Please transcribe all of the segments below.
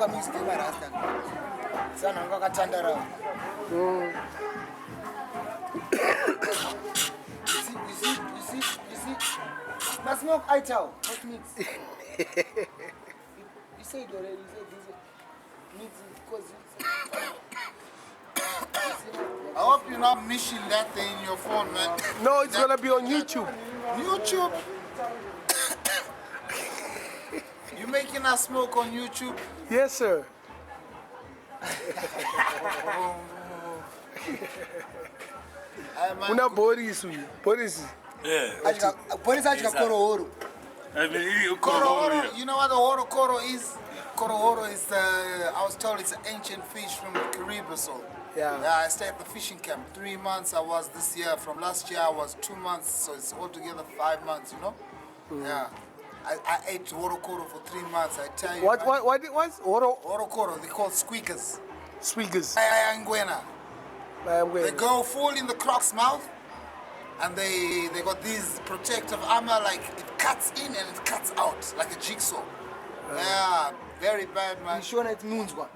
music emarasta. Sana ngakathandara. You see. But smoke Itao. What mix? You said already. You said this mix because I hope you're not missing that thing in your phone, man. No, it's gonna be on YouTube. YouTube? You making us smoke on YouTube? Yes, sir. Una Boris. yeah. Boris Ajita Horokoro. Horokoro, you know what the Horokoro is? Horokoro is I was told it's an ancient fish from the Caribbean. So yeah, I stayed at the fishing camp. 3 months I was this year. From last year I was 2 months. So it's altogether 5 months, you know? Yeah. I ate Horokoro for 3 months, I tell you. What's Horokoro, they call squeakers. Squeakers. They go full in the croc's mouth, and they got these protective armor, like it cuts in and it cuts out, like a jigsaw. Yeah, very bad, man. You sure it means what?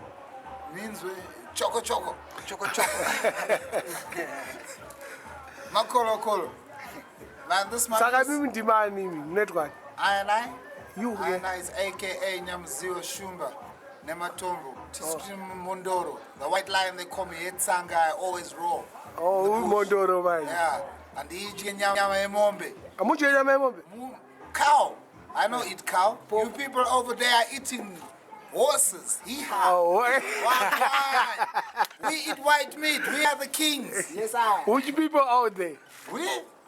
Means choco. Makolo. Man, this man You is aka Nyamzio Shumba, Nematombo, Tiskrim Mondoro. The white lion they call me Etsanga, I always roar. Oh, Mondoro, man. Yeah, and the Nyama Emombe. Cow. I know eat cow. You people over there are eating horses. Oh, we eat white meat. We are the kings. Yes, I. Which people out there?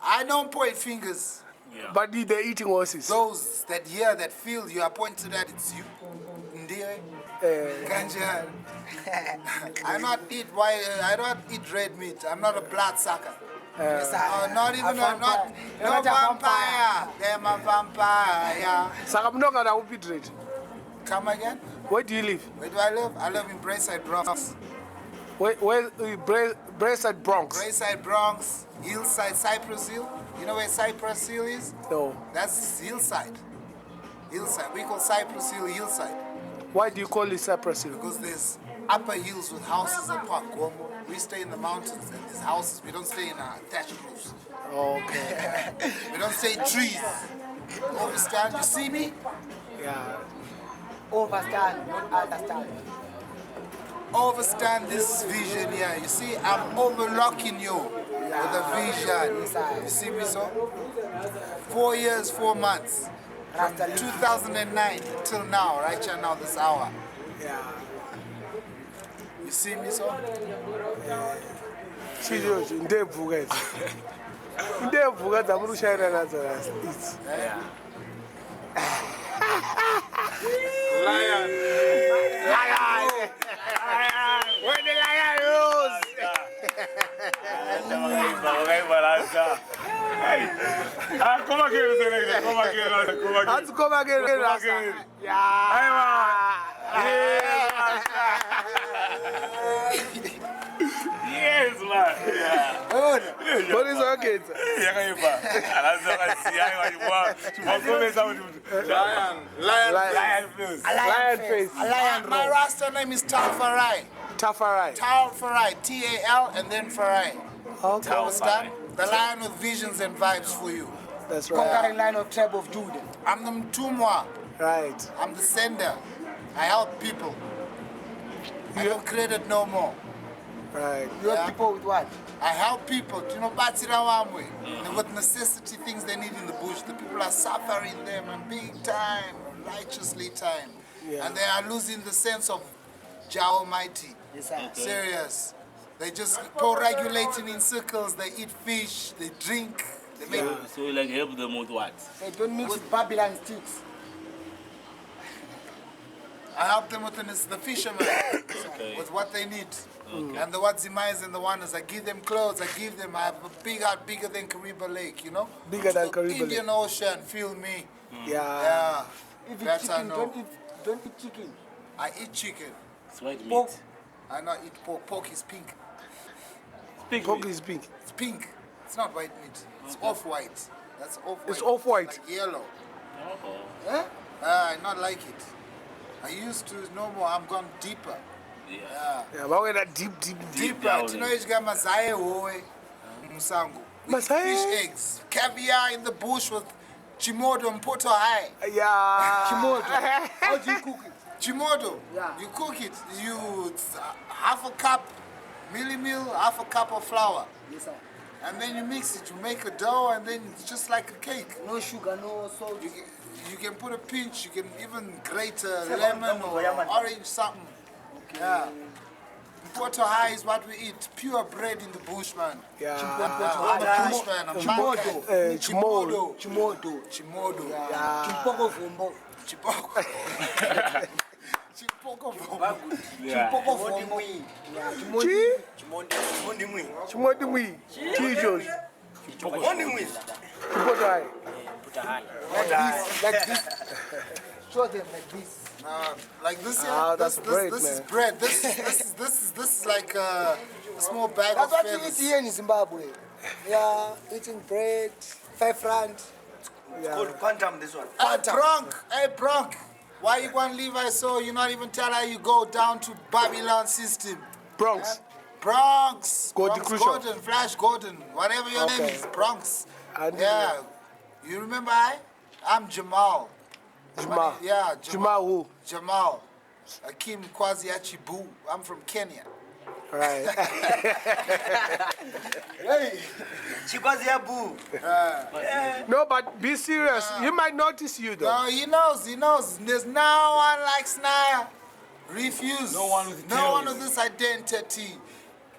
I don't point fingers. Yeah. But they're eating horses. Those that hear, that feel, you are pointed at, it's you. Ganja. I don't eat red meat. I'm not a blood sucker. Not even no vampire. They're my vampire. Come again? Where do you live? Where do I live? I live in Braeside, Bronx. Braeside, Bronx? Braeside, Bronx, Hillside, Cypress Hill. You know where Cypress Hill is? No. That's Hillside. Hillside. We call Cypress Hill Hillside. Why do you call it Cypress Hill? Because there's upper hills with houses and park. We stay in the mountains and there's houses. We don't stay in thatched roofs. Okay. We don't stay in trees. Overstand? You see me? Yeah. Overstand, not understand. Overstand this vision here. You see, I'm overlocking you with a vision. You see me, so? 4 years, 4 months. From 2009 till now, right here now, this hour. Yeah. You see me, so? Serious, in the Bugas. In the Bugas, I'm going to share another. Yeah. Lion. Where the lion rose? Come again. Yes, man. Yeah. What is okay? Lion face. My Rasta name is Talfarai. Tafarai. Talfarai. Tal and then Farai. Okay. Understand? The lion with visions and vibes for you. That's right. Conquering line of tribe of Judah. I'm the Mtumwa. Right. I'm the sender. I help people. I don't create no more. Right. You help people with what? I help people. You know, they got necessity things they need in the bush. The people are suffering them and big time, righteously time. Yeah. And they are losing the sense of Jah Almighty. Yes, sir. Serious. They just co-regulating in circles. They eat fish. They drink. They make. So you like help them with what? They don't mix with Babylon sticks. I help them with the fishermen, with what they need. Okay. And the Wadzimais and the Wonders, I give them clothes, I have a big heart, bigger than Kariba Lake, you know? Bigger than Kariba Lake. Indian Ocean, feel me. Yeah. If you eat chicken, don't eat chicken. I eat chicken. It's white meat. Pork. I not eat pork. Pork is pink. Pork is pink. It's pink. It's not white meat. It's off-white. That's off-white. It's off-white. Like yellow. Eh? I not like it. I used to no more. I'm gone deeper. Yeah. Yeah, but we're not deep. Deeper. down You know, in- you got mazaye howe, musango. We eat Mazaye? fish eggs, caviar in the bush with chimodo and poto high. Yeah. Chimodo. How do you cook it? Chimodo. Yeah. You cook it. It's half a cup meal, half a cup of flour. Yes, sir. And then you mix it, you make a dough, and then it's just like a cake. No sugar, no salt. You can put a pinch, you can even grate a lemon or orange something. Okay. Yeah. Poto high is what we eat, pure bread in the bush, man. Yeah. I'm a bush man, I'm Chimodo. Chimodo. Chimodo. Chimodo. Yeah. Chimpoko vumbo. Chipoko. Chipoko vumbo. Yeah. Chimpoko vumbo. Yeah. Chimodimwi. Chijos. Chipotai. Like this. Show them like this. Like this here. Ah, that's this great, is man. bread. This is like a small bag That's of what we eat feathers. here in Zimbabwe. Yeah, eating bread, 5 rand. Called quantum, this one. Hey Bronk, why you want to leave us so you not even tell her you go down to Babylon system? Bronx. Bronx, Gordon Bronx Crucial. Gordon, Flash Gordon, whatever your name Okay. is, Bronx. I didn't Yeah, know. you remember I'm Jamal. Jamal. Yeah, Jamal who? Jamal. Akim Kwaziachi Boo. I'm from Kenya. Right. Hey. Chikwaziabu. No, but be serious. He might notice you though. No, he knows. There's no one like Snare. Refuse. No one with No one tails. with this identity.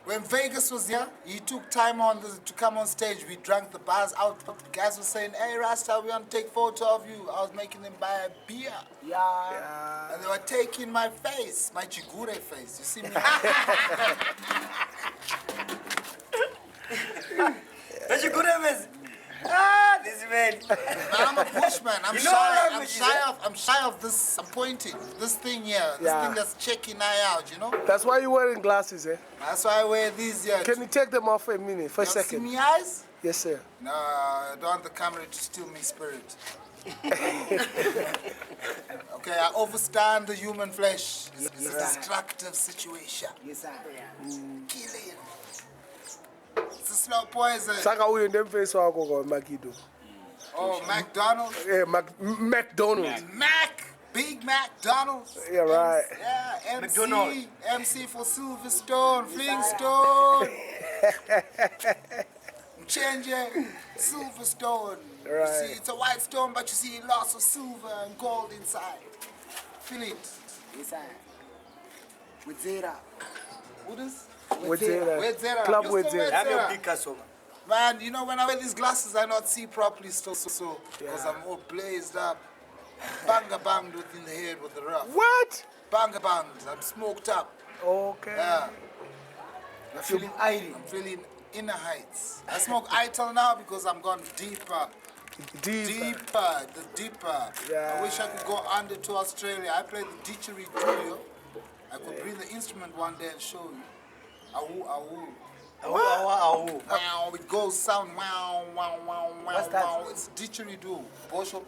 When Vegas was here, he took time to come on stage. We drank the bars out. Guys were saying, hey Rasta, we want to take photo of you. I was making them buy a beer. Yeah. And they were taking my face, my Chigure face. You see me? That's your good evidence. Ah, this man. I'm a bushman. I'm You know shy. language, I'm shy of this. I'm pointing. This thing here. This Yeah. thing that's checking eye out. You know. That's why you're wearing glasses, eh? That's why I wear these here. Can you take them off for a minute, for a You see second? me eyes? Yes, sir. No, I don't want the camera to steal me spirit. Okay, I overstand the human flesh. It's a destructive situation. Yes, sir. Killing. It's a slow poison. Saka uyo ndemfesi wako kwa Makido. Oh, McDonald's. Yeah, McDonald's. Big McDonald's. Yeah, right. Yeah, MC. McDonald's. MC for Silverstone, Flintstone. Changing Silverstone. You Right. see, it's a white stone, but you see lots of silver and gold inside. Feel it. Yes, sir. Wedzera. Who this? Wedzera. Wedzera. Club You still Wedzera. I'm your Wedzera? big customer. Man, you know, when I wear these glasses, I not see properly still, because I'm all blazed up. Banga banged within the head with the rough. What? Banga banged. I'm smoked up. Okay. Yeah. I'm feeling iron. I'm feeling inner heights. I smoke ital now because I'm going deeper. Deeper. The deeper. Yeah. I wish I could go under to Australia. I play the didgeridoo. I could bring the instrument one day and show you. Awoo, awoo. Wow, it goes sound wow, wow, wow, wow, What's that? wow. It's didgeridoo. Bosho.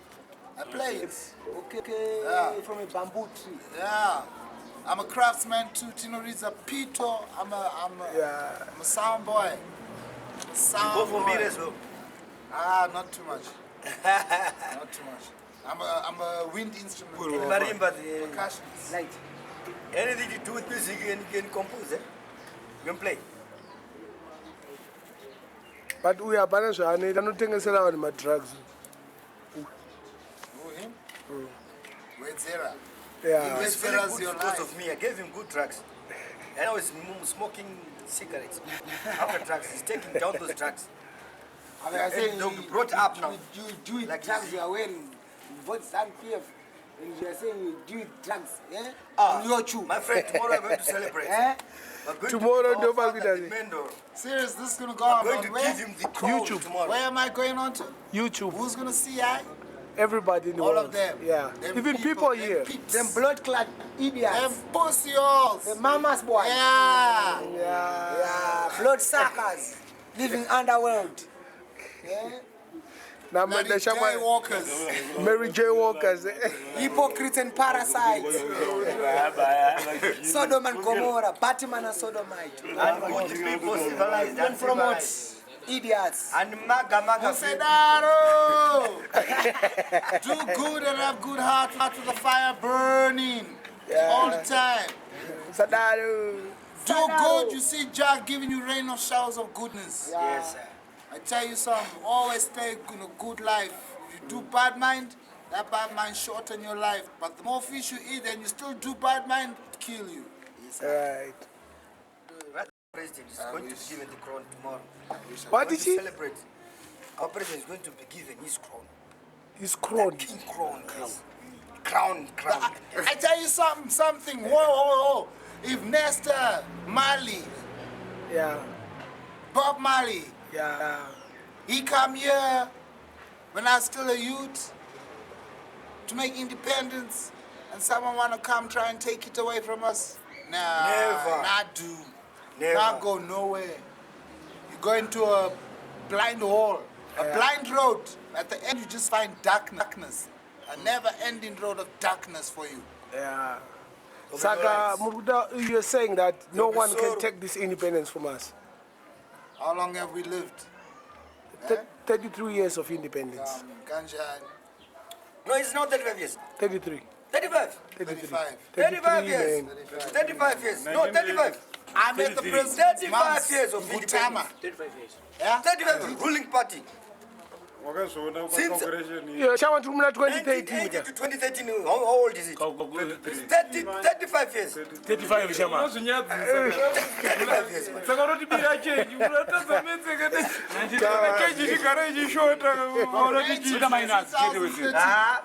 I play it. Okay. Yeah. From a bamboo tree. Yeah. I'm a craftsman too. Tinoriza Pito. I'm a sound boy. Go Sound for boy. beer as well. Not too much. Not too much. I'm a wind instrument. Marimba, the Percussionist. Light. anything to do with music, you can compose, eh? You can play. But we are balanced. I need to think about my drugs. Who, him? Wedzera. Yeah. It's very Wedzera's good your because life. of me. I gave him good drugs. And I was smoking cigarettes. After drugs, he's taking down those drugs. I mean, I say they'll be brought up now. You do it Like drugs this. you are wearing. What is PF? And you are saying you do it drugs. Yeah? Ah, On your chew. my friend, tomorrow I'm going to celebrate. Eh? We're going Tomorrow, to give nobody our father does the it. Mendo. Serious, this is gonna go I'm on. going to Where? give him the crown YouTube. tomorrow. Where am I going on to? YouTube. Who's gonna see I? Everybody in the All world. of them. Yeah. Them Even people them here. peeps. Them blood clot idiots. Them pussy holes. The mama's boy. Yeah. Yeah. Yeah. Blood suckers. Living underworld. Yeah? Bloody jaywalkers. Mary J. Walkers. Hypocrites and parasites. Sodom and Gomorrah, Batman and Sodomite. And good people civilized and Promote civilized. idiots. And maga Sedaro! Do good and have good heart with the fire burning all the time. Sadaro. Do good, you see Jah giving you rain of showers of goodness. Yes, sir. I tell you something, always stay in a good life. If you do bad mind, that bad mind shorten your life. But the more fish you eat and you still do bad mind, it kill you. Right. The president is going to be given the crown tomorrow. What Going did to he? celebrate. Our president is going to be given his crown. His crown. King crown. Crown. I tell you something. Whoa. If Nesta Marley, Yeah. Bob Marley, Yeah. he come here when I was still a youth to make independence, and someone wanna come try and take it away from us? Nah, Never. not do. Never. Not go nowhere. You go into a blind hole, a blind road. At the end, you just find darkness. A never-ending road of darkness for you. Yeah. Saka, you're saying that no one can take this independence from us. How long have we lived? 33 years of independence. Kanjani. No, it's not 35 years. 33. 35. 35. 35 years. man. 35 years. No, 35. I met the president. 35 years of Butama. independence. Yeah? 35 ruling party. Since Yeah, Shawan Tumla 1980 2013. to 2013, how old is it? 35 years. 35 Shama. 35 years, man. Ah,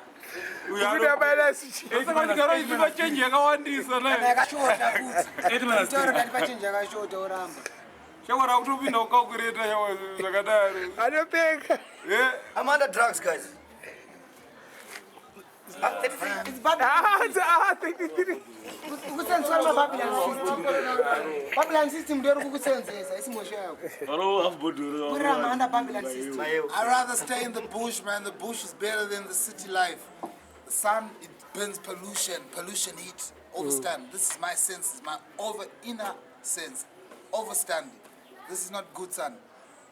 I don't think. I'm under drugs, guys. 33. Ah, 33. Kusenziswa Babylon system ndero kukusenzesa isimosho yakho. Kurama under Babylon system. I'd rather stay in the bush, man. The bush is better than the city life. The sun, it burns pollution heat. Overstand. This is my sense, my inner sense. Overstanding. This is not good sun.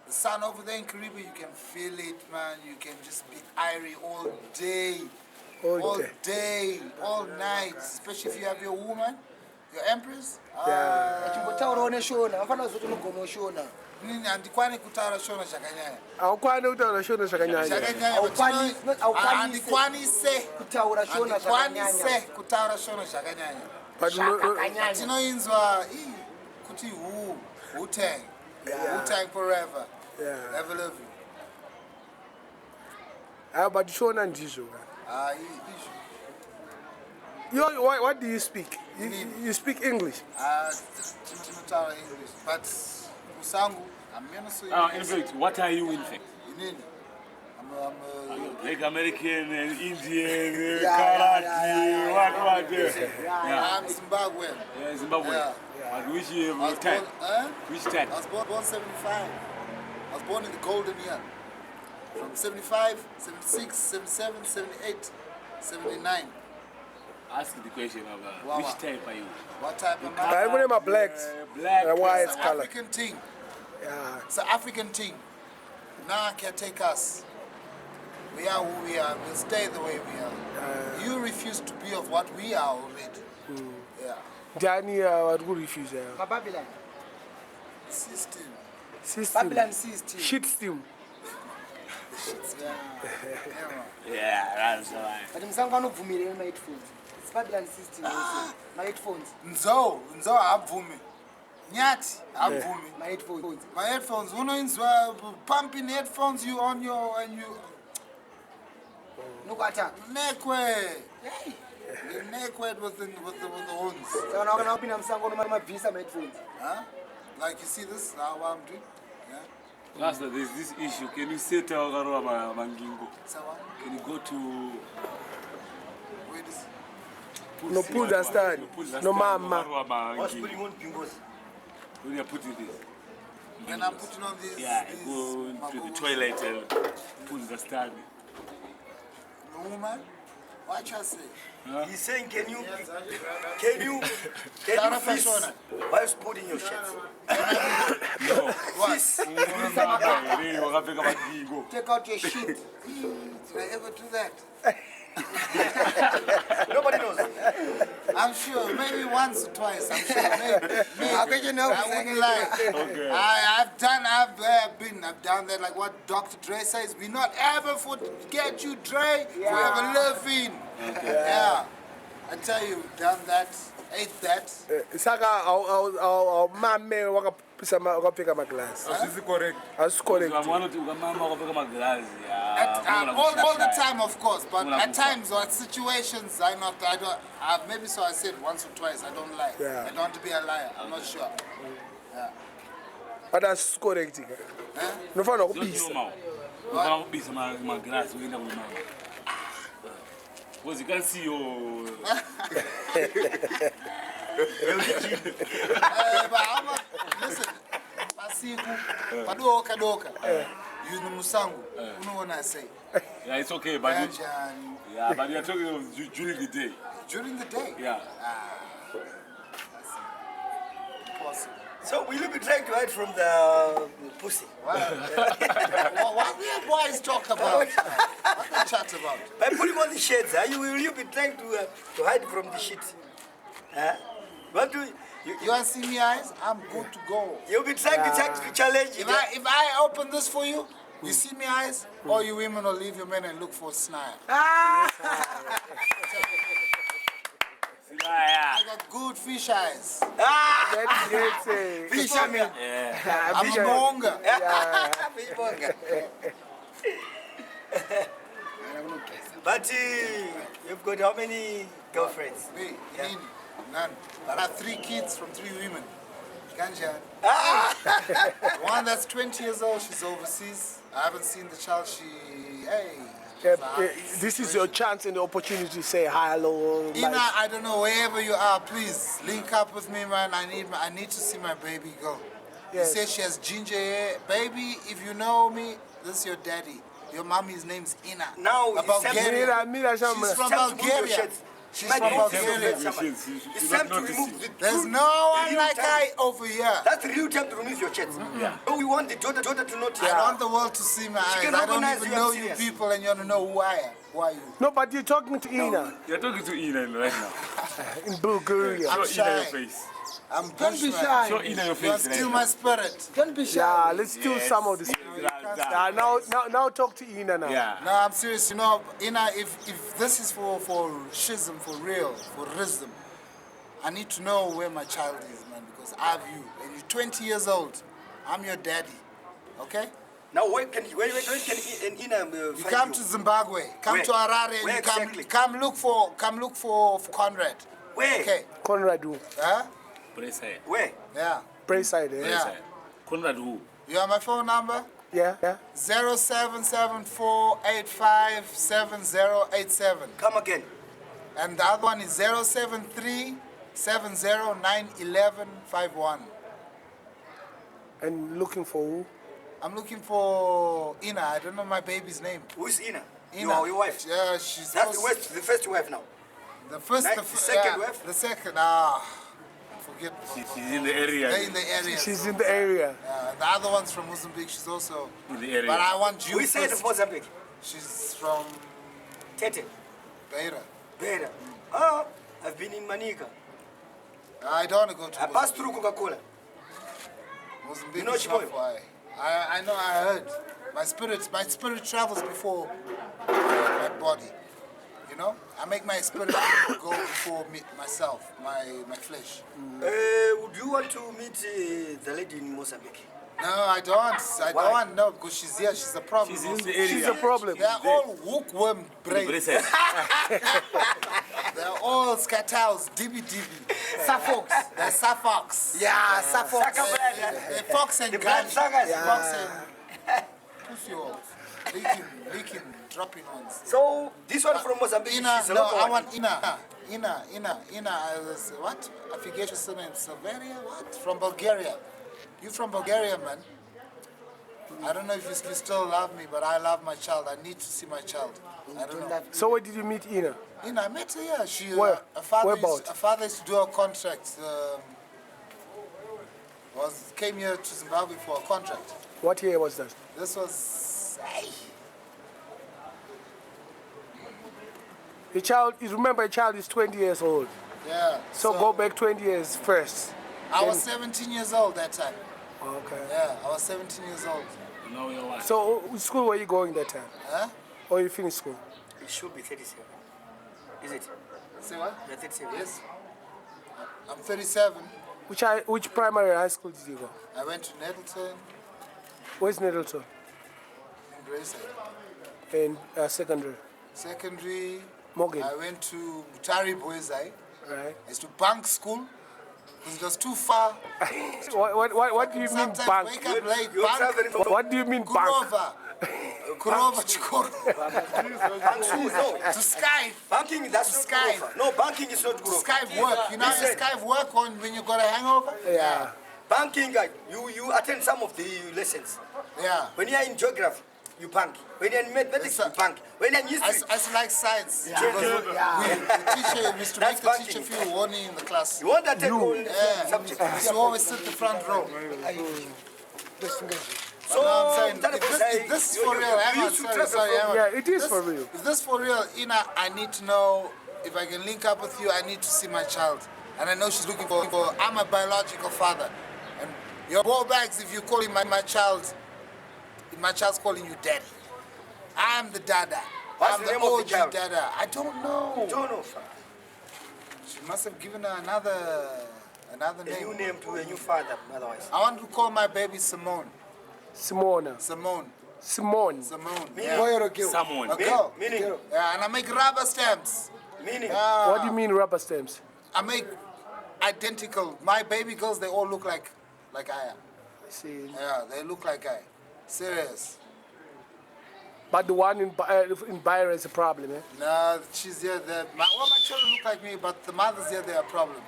The sun over there in Caribbean, you can feel it, man. You can just be airy all day. All day, all night. Especially if you have your woman, your empress. Chimbotaura one shona, afana zoto nogomo shona. Nini andikwani kutaura shona zvakanyanya. Aukwani utaura shona zvakanyanya. Zvakanyanya. Andikwanise kutaura shona zvakanyanya. Kutaura shona zvakanyanya. But Tinoinzwa kuti Wu-Tang. Wu-Tang forever. Yeah. Ever live. But shona ndizvo. What do you speak? You speak English? Tinotaura English. But Musangu, I'm In fact, what are you in fact? I'm a Black American and Indian, Karate, what? I'm Zimbabwean. Yeah, Zimbabwe. Yeah. But which I was time? born, Which time? I was born 75. I was born in the golden year. From 75, 76, 77, 78, 79. Ask the question about which type are you? What type am I'm I? going to blacks. Black. White It's an color. African thing. Yeah. It's an African thing. Now can take us. We are who we are. We'll stay the way we are. You refuse to be of what we are already. Yeah. Jani, what would refuse? Babylon. System. System. Babylon system. Shit steam. Yeah, that's right. But msangu anovumile ma headphones. It's Babylon system. My headphones. Nzo abvumi. Nyati abvumi. My headphones. My headphones. Unoinzwa pumping headphones you on your and you Look at that. nekwe. The nekwe with the horns. So now can open msangu no ma visa my headphones. Huh? Like you see this now what I'm doing? Yeah. Master, there's this issue. Can you say to Agarua Mangingo? Sawa. Can you go to Wait this. No pull that stand. No mama. What's putting on pingos? When you're putting this. When I'm putting on these... Yeah, these go to the magos. toilet and put the stand. No, man. What you say? He's saying, can you Tara fist Fashona. whilst putting your shirts? No. Fist. Take out your shit. Did I ever do that? Nobody knows. I'm sure, maybe once or twice. I'm sure, maybe. How can you know? I wouldn't lie. Okay. I've done that. Like what Dr. Dre says. We not ever forget you, Dre. Forever living. Okay. Yeah. I tell you, done that, ate that. Saka mame wakapika maglass. This is correct. Asicorrect. All the time, of course, but at times or at situations, maybe so I said once or twice. I don't lie. Yeah. I don't want to be a liar. I'm not sure. Yeah. But asicorrect. Nofana ukubisa. Because you can see your... Listen, Padoka. You know Musangu. You know what I say. Yeah, it's okay, but but you're talking of during the day. During the day? Yeah. Possible. So will you be trying to hide from the pussy? What weird boys talk about? What they chat about? By putting on the shades, will you be trying to hide from the shit? What do You want to see me eyes? I'm good to go. you'll be trying to challenge it? If I open this for you, you see me eyes, or you women will leave your men and look for a snare. I got good fish eyes. Fish monger. I'm a monger. Fish monger. But you've got how many girlfriends? Me, none. But I have 3 kids from 3 women. Ganja. One that's 20 years old, she's overseas. I haven't seen the child. This is your chance and the opportunity to say hi, hello. Ina, I don't know, wherever you are, please link up with me, man. I need to see my baby girl. Yes. You say she has ginger hair. Baby, if you know me, this is your daddy. Your mommy's name's Ina. Now, a Bulgarian. Mira, She's from Bulgaria. She's from Bulgaria. It's time to remove the There's no one like I over here. That's the real time to remove your shirts. So we want the daughter to notice. I want the world to see my eyes. can I don't recognize even you know as you serious. people and you want to know who I am. Who are you? No, but you're talking to Ina You're talking to Ina right now. in Bulgaria. I'm Show Ina your shy. face. I'm Don't be bushman. shy. Show Ina your You face are still right my spirit. Don't be shy. Yeah, let's do some of this. Now talk to Ina now. Yeah. No, I'm serious. You know, Ina, if this is for schism, for real, for wisdom, I need to know where my child is, man, because I have you. And you're 20 years old. I'm your daddy. Okay? Now, when can Ina You come to Zimbabwe, come Where? to Harare, and Where you exactly? come look for Conrad. Where? Okay? Conrad who? Huh? Braeside. Where? Yeah. Braeside, eh? Yeah. Conrad who? You have my phone number? Yeah. 0774857087. Come again. And the other one is 07370911151. And looking for who? I'm looking for Ina. I don't know my baby's name. Who is Ina? Ina. Your wife. Yeah, she's That's the first wife now. The first, Like the, the second yeah, wife? The second, forget. She's in the area. They're in the area. She's in the area. The other one's from Mozambique. She's also In the area. But I want you We said first. Mozambique. She's from Tete. Beira. Beira. Oh, I've been in Manica. I don't want to go to I passed through Coca-Cola. Mozambique. You know is not Chiboyo? far. I know. I heard. My spirit travels before my body. You know, I make my spirit go before myself, my flesh. Would you want to meet the lady in Mozambique? No, I don't. I Why? don't want. No, because she's here. She's a problem. She's in the area. She's a problem. They're all hookworm brains. Braeside. They're all scatters, dibby. Suffolks. They're Suffolks. Yeah, Suffolk. They're fox and The blood gun. suckers. Fox and pussy holes. Leaking, dropping ones. So, this one from Mozambique, Ina, she's a no, local I one. want Ina. What? I forget your surname. Severia, what? From Bulgaria. You from Bulgaria, man. I don't know if you still love me, but I love my child. I need to see my child. I don't know. So where did you meet Ina? Ina, I met her, yeah. She, Where? her father used to do a contract. Came here to Zimbabwe for a contract. What year was that? This was... You remember a child is 20 years old. Yeah. So go back 20 years first. I was 17 years old that time. Okay. Yeah, I was 17 years old. No, you're right. So which school were you going that time? Huh? Or you finished school? It should be 37. Is it? Say what? You're 37. Yes. I'm 37. Which primary high school did you go? I went to Nettleton Where's Nettleton? in Braeside. And secondary? Secondary, Morgan. I went to Mutari Boysai. Right. I used to bunk school because it was too far. What do you mean Sometimes bank? wake up late, You're bunk. traveling for What do you mean bank? Kurova Chikoro. no. To Skype. Banking, that's not Skype. Gurova. No, banking is not Gurova. Skype work. You know how Listen. Skype work when you got a hangover? Yeah. Banking, you attend some of the lessons. Yeah. When you are in geography, you bank. When you are in mathematics, you bank. When you are in history, I like science. Yeah. Because the teacher used to make That's the teacher banking. feel horny in the class. you want to attend all Yeah. subjects. You used to always sit the front row. So, No, I'm saying, that if this is for real, hang on, used to sorry, travel hang on. Yeah, it is This- for real. If this for real, Ina, I need to know if I can link up with you. I need to see my child, and I know she's looking for. I'm a biological father, and your ball bags. If you calling my child, my child's calling you daddy. I'm the dada. What's I'm the the name of the OG child? dada. I don't know. don't know. She must have given her another A new name. name to a new father, otherwise. I want to call my baby Simone. Simona. Simone. Simone. Simone. Meaning? Boy or a girl? Someone. A girl. Meaning? Yeah, and I make rubber stamps. Meaning? What do you mean rubber stamps? I make identical. My baby girls, they all look like I am. I see. Yeah, they look like I. Serious. But the one in Mbare is a problem, eh? No, she's here. All my children look like me, but the mothers here, they're a problem.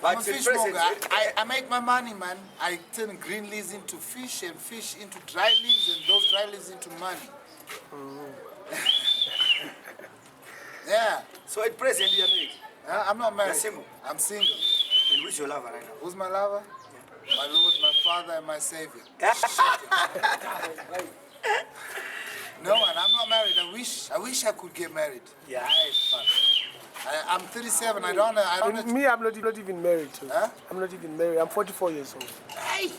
I'm a But in fishmonger. present, I make my money, man. I turn green leaves into fish and fish into dry leaves and those dry leaves into money. Yeah. so at present, you are married. I'm not married. You're single? I'm single. And who's your lover right now? Who's my lover? My Lord, my Father, and my Savior. No, man, I'm not married. I wish I could get married. Yeah. I'm 37. I don't know. Me, I'm not even married too. Huh? I'm not even married. I'm 44 years old. Hey,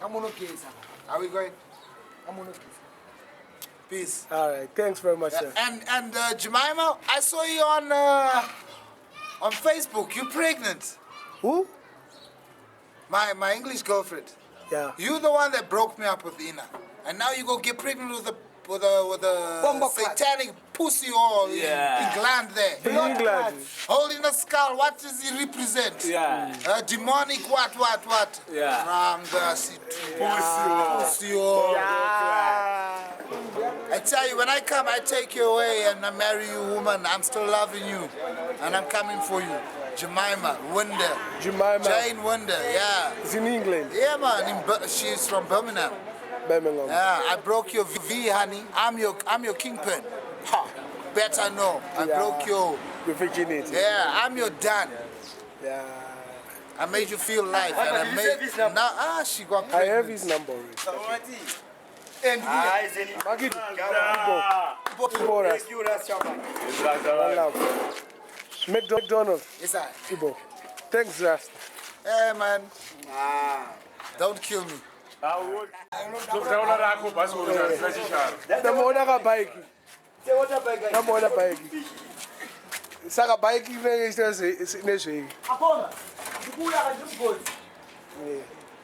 I'm on okay, sir. are we going? I'm on okay. Peace. All right. Thanks very much, sir. And Jemima, I saw you on Facebook. You're pregnant. Who? My English girlfriend. Yeah. You the one that broke me up with Ina, and now you go get pregnant with a Bomba clat. satanic pussy all Yeah. in gland there. In England. Holding a skull. What does he represent? Yeah. Demonic what? Yeah. Rangasi pussy. Oh. I tell you, when I come, I take you away and I marry you, woman. I'm still loving you, and I'm coming for you. Jemima, Wonder. Jemima. Jane Wonder, yeah. It's in England. Yeah, man. She's from Birmingham. Birmingham. Yeah, I broke your V, honey. I'm your kingpin. Ha. Better know. I broke your. Your virginity. Yeah, I'm your Dan. Yeah. I made you feel life, and I did you made. save his number? Now, she got I pregnant. have his number already. And Zeni. Magribhi. Thank you, Rastafari. One love. McDonald. Yes, I. Ibo. Thanks, Rasta. Hey, man. Don't kill me. Namuona ka bike. Namuona bike. Saka bike nezveki.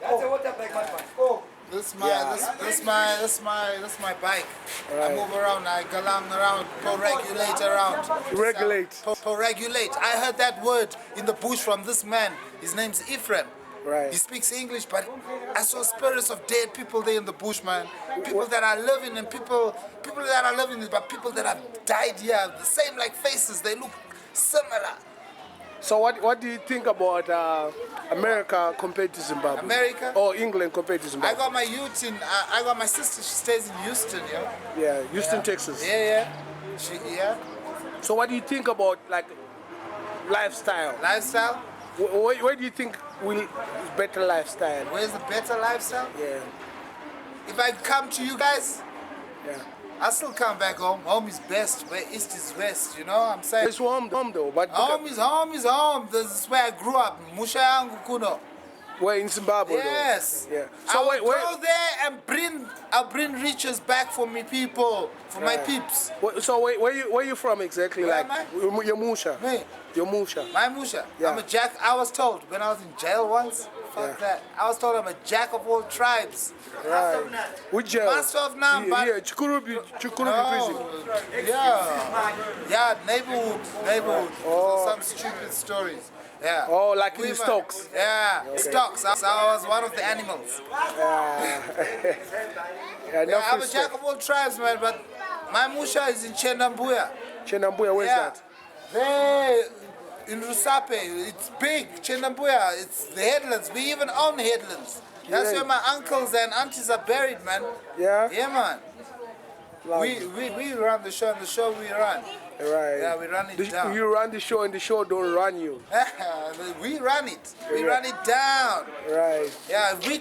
That's a water bag, my man. This my bike. I move around. I galang around. Co-regulate around. Regulate. Co-regulate. I heard that word in the bush from this man. His name's Ephraim. Right. He speaks English, but I saw spirits of dead people there in the bush, man. People that are living and people that are living, but people that have died here. The same like faces. They look similar. So what do you think about America compared to Zimbabwe? America? Or England compared to Zimbabwe? I got my youth in. I got my sister. She stays in Houston, yo. Yeah, Houston, Texas. Yeah. So what do you think about like lifestyle? Lifestyle. Where do you think will better lifestyle? Where's the better lifestyle? Yeah. If I come to you guys, Yeah. I still come back home. Home is best. Where east is west. You know what I'm saying? It's home though, but Home is home. This is where I grew up. Musha yangu kuno. we're in Zimbabwe Yes. though. Yeah. So I will go there and I'll bring riches back for me people, for my peeps. So where you from exactly? Where like am I? your Musha. Me. Your Musha. My Musha. Yeah. I'm a jack. I was told when I was in jail once. Fuck that. I was told I'm a jack of all tribes. Right. Which jail? Master of none, but Yeah, Chikurubi prison. Yeah, neighborhood. Some stupid stories. Yeah. Oh, like in We the were- stocks. Yeah, stocks. So I was one of the animals. Yeah, Yeah, I'm a respect. jack of all tribes, man. But my Musha is in Chenambuya. Chenambuya, where's Yeah. that? There in Rusape, it's big. Chenambuya, it's the headlands. We even own headlands. That's Yeah. where my uncles and aunties are buried, man. Yeah? Yeah, man. Lovely. We run the show, and the show we run. Right. Yeah, we run it down. You run the show and the show don't run you. We run it. We Yeah. run it down. Right. Yeah, if we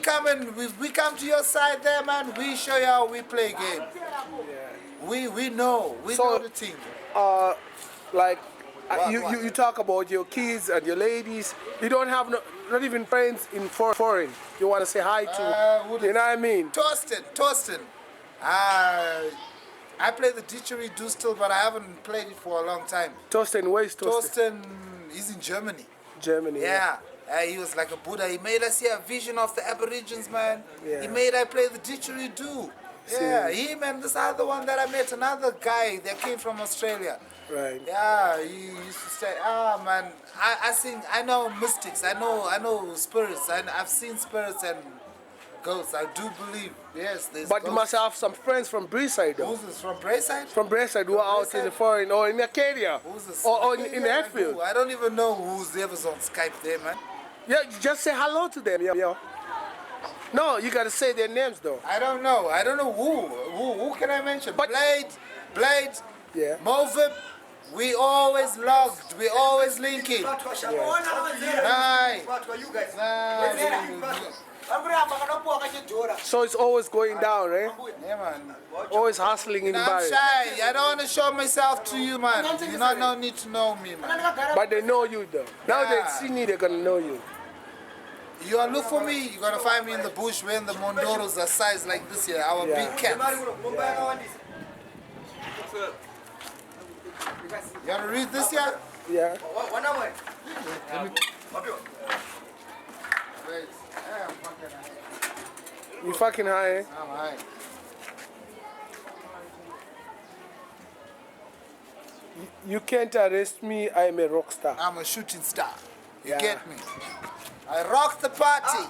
come to your side there, man, we show you how we play game. We know. We So- know the team. Like What? you talk about your kids and your ladies. You don't have not even friends in foreign. You want to say hi to. You know what I mean? Torsten. I play the didgeridoo still, but I haven't played it for a long time. Torsten, where's Torsten? Torsten, he's in Germany. Germany. Yeah. He was like a Buddha. He made us see a vision of the Aborigines, man. Yeah. He made I play the didgeridoo. Yeah, him and this other one that I met, another guy that came from Australia. Right. Yeah, he used to say, man, I sing, I know mystics, I know spirits, I've seen spirits and ghosts. I do believe, yes, there's But you ghosts. must have some friends from Braeside though. Who's this, from Braeside? From Braeside who are out in the foreign or in Acadia. Who's this? Or in Yeah, Hatfield. I don't even know who's ever's on Skype there, man. Yeah, just say hello to them, yo. No, you gotta say their names though. I don't know who can I mention? But- Blade, Yeah. Movip, we always logged, we always linking. Aye. So it's always going down, right? Yeah, man. Always hustling in I'm Mbare. shy. I don't want to show myself to you, man. You not no need to know me, man. But they know you though. Now Yeah. they see me, they're gonna know you. You gonna look for me, you're gonna find me in the bush when the Mondoros are sized like this here, our Yeah. big cats. You wanna read this here? Yeah. Wait. Yeah, I'm fucking You fucking high, eh? I'm high. You can't arrest me, I'm a rock star. I'm a shooting star. You Yeah. get me? I rock the party.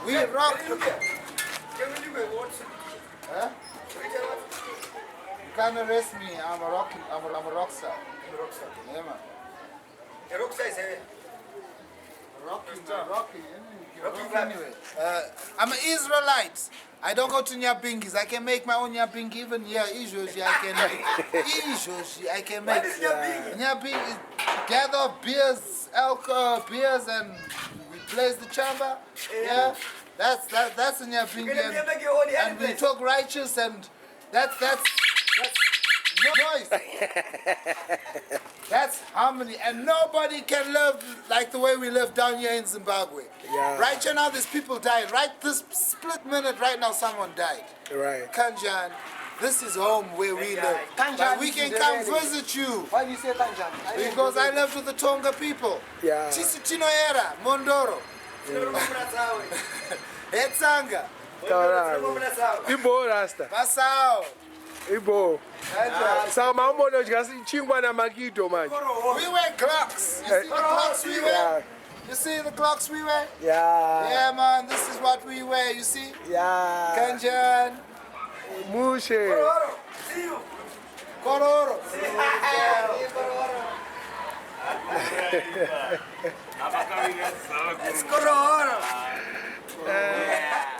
We rock the Huh? You can't arrest me. I'm a rock star. Yeah, man. Rocky anyway. I'm an Israelite. I don't go to Nyabingis. I can make my own Nyabingi even here. Ijoji I can make. Nyabingi, gather up beers, alcohol, beers, and we blaze the chamber. Yeah, that's a Nyabingi. And we talk righteous, and that's noise. That's harmony, and nobody can live like the way we live down here in Zimbabwe. Yeah. Right here now, there's people dying. Right this split minute, right now, someone died. Right. Kanjan, this is home where we live. But we can come visit you Why do you say Kanjan? because I lived with the Tonga people. Yeah. Chisitino era, Mondoro, Etsanga, Ibo Rasta. Basao. Ibo. Saka maumbono chingwa na magito man. We wear Glocks. You see the Glocks we wear? Yeah. You see the Glocks we wear? Yeah. Yeah, man, this is what we wear, you see? Yeah. Kanjan, Mushe. Kororo. It's Corona. Uh,